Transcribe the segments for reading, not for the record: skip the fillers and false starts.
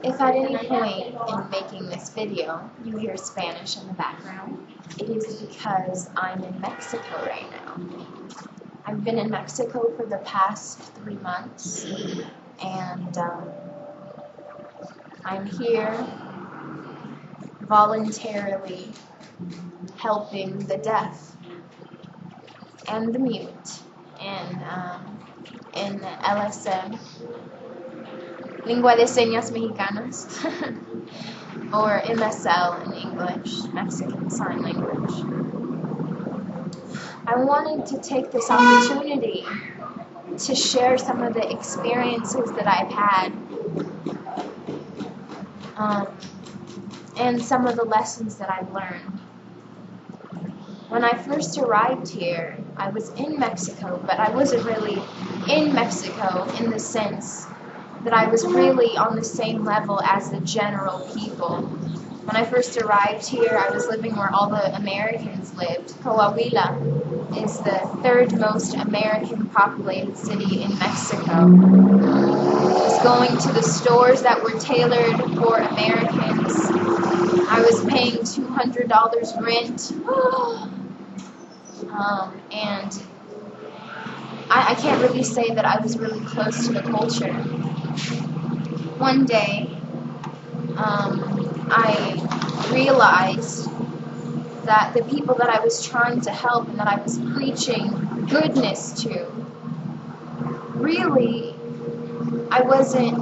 If at any point in making this video you hear Spanish in the background, it is because I'm in Mexico right now. I've been in Mexico for the past 3 months, and I'm here voluntarily helping the deaf and the mute in LSM, Lengua de Señas Mexicanas, or MSL in English, Mexican Sign Language. I wanted to take this opportunity to share some of the experiences that I've had and some of the lessons that I've learned. When I first arrived here, I was in Mexico, but I wasn't really in Mexico in the sense that I was really on the same level as the general people. When I first arrived here, I was living where all the Americans lived. Coahuila is the third most American populated city in Mexico. I was going to the stores that were tailored for Americans. I was paying $200 rent. And I can't really say that I was really close to the culture. One day, I realized that the people that I was trying to help and that I was preaching goodness to, really, I wasn't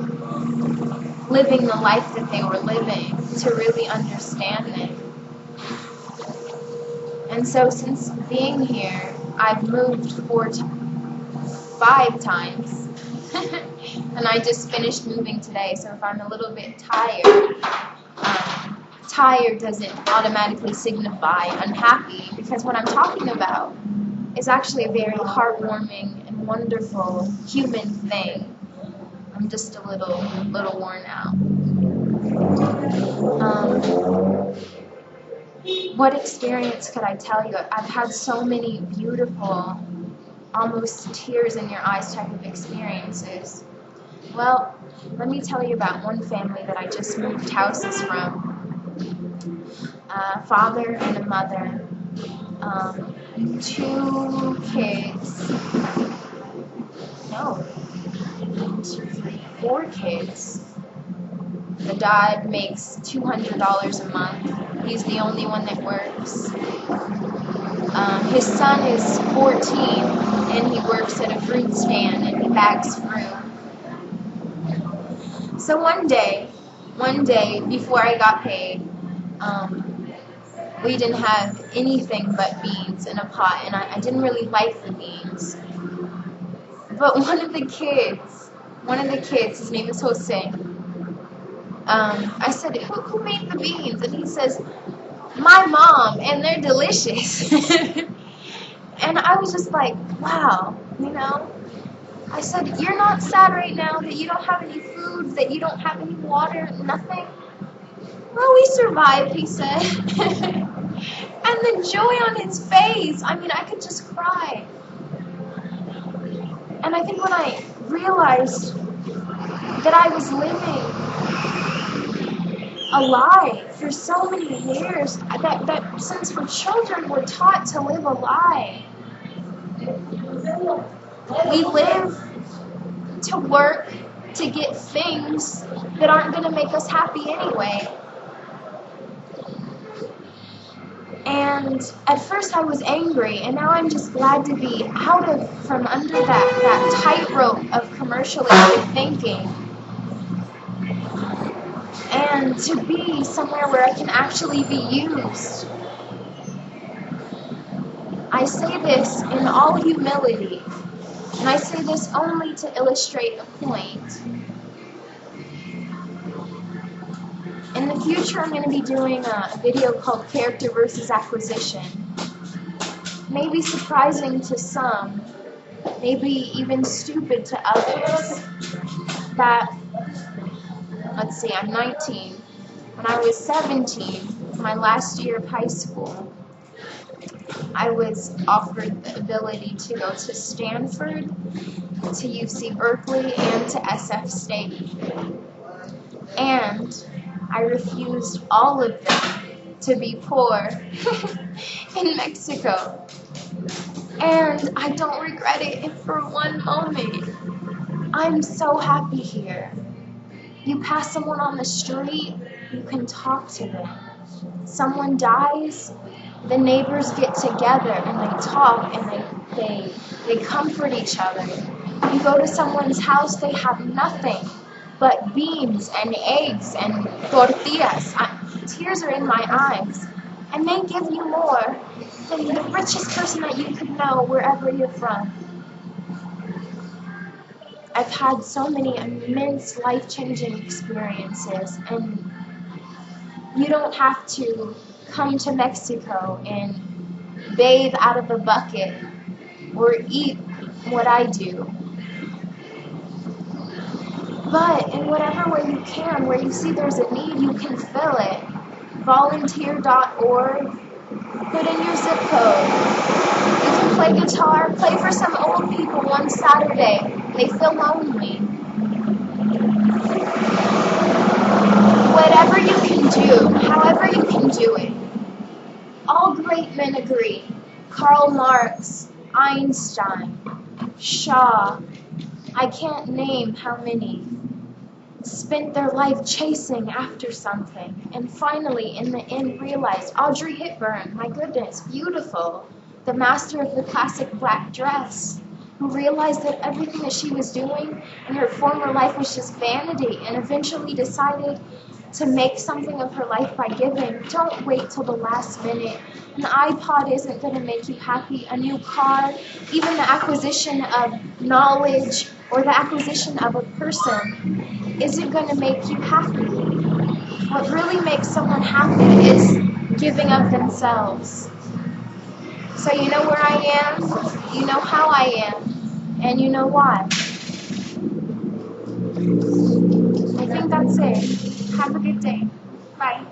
living the life that they were living to really understand it. And so since being here, I've moved 5 times. And I just finished moving today, so if I'm a little bit tired, tired doesn't automatically signify unhappy, because what I'm talking about is actually a very heartwarming and wonderful human thing. I'm just a little worn out. What experience could I tell you? I've had so many beautiful, almost tears in your eyes type of experiences. Well, let me tell you about one family that I just moved houses from. A father and a mother, 2 kids, 4 kids. The dad makes $200 a month. He's the only one that works. His son is 14, and he works at a fruit stand, and he bags fruit. So one day, before I got paid, we didn't have anything but beans in a pot, and I didn't really like the beans. But one of the kids, his name is Jose, I said, who made the beans? And he says, my mom, and they're delicious. And I was just like, wow, I said, you're not sad right now that you don't have any food, that you don't have any water, nothing? Well, we survived, he said. And the joy on his face, I could just cry. And I think when I realized that I was living a lie for so many years, that since we're children, we're taught to live a lie. We live to work to get things that aren't going to make us happy anyway. And at first I was angry, and now I'm just glad to be out from under that tightrope of commercialistic thinking, and to be somewhere where I can actually be used. I say this in all humility, and I say this only to illustrate a point. In the future, I'm going to be doing a video called Character versus Acquisition. Maybe surprising to some, maybe even stupid to others. Let's see, I'm 19. When I was 17, my last year of high school, I was offered the ability to go to Stanford, to UC Berkeley, and to SF State. And I refused all of them to be poor in Mexico. And I don't regret it for one moment. I'm so happy here. You pass someone on the street, you can talk to them. Someone dies, the neighbors get together and they talk and they comfort each other. You go to someone's house, they have nothing but beans and eggs and tortillas. Tears are in my eyes. And they give you more than the richest person that you could know wherever you're from. I've had so many immense life-changing experiences, and you don't have to come to Mexico and bathe out of a bucket or eat what I do. But in whatever way you can, where you see there's a need, you can fill it. Volunteer.org, put in your zip code. You can play guitar, play for some old people one Saturday. They feel lonely. Whatever you can do, however you can do it. All great men agree. Karl Marx, Einstein, Shaw, I can't name how many, spent their life chasing after something, and finally, in the end, realized. Audrey Hepburn, my goodness, beautiful, the master of the classic black dress, who realized that everything that she was doing in her former life was just vanity, and eventually decided to make something of her life by giving. Don't wait till the last minute. An iPod isn't going to make you happy. A new car, even the acquisition of knowledge or the acquisition of a person isn't going to make you happy. What really makes someone happy is giving of themselves. So you know where I am, you know how I am, and you know why. I think that's it. Have a good day. Bye.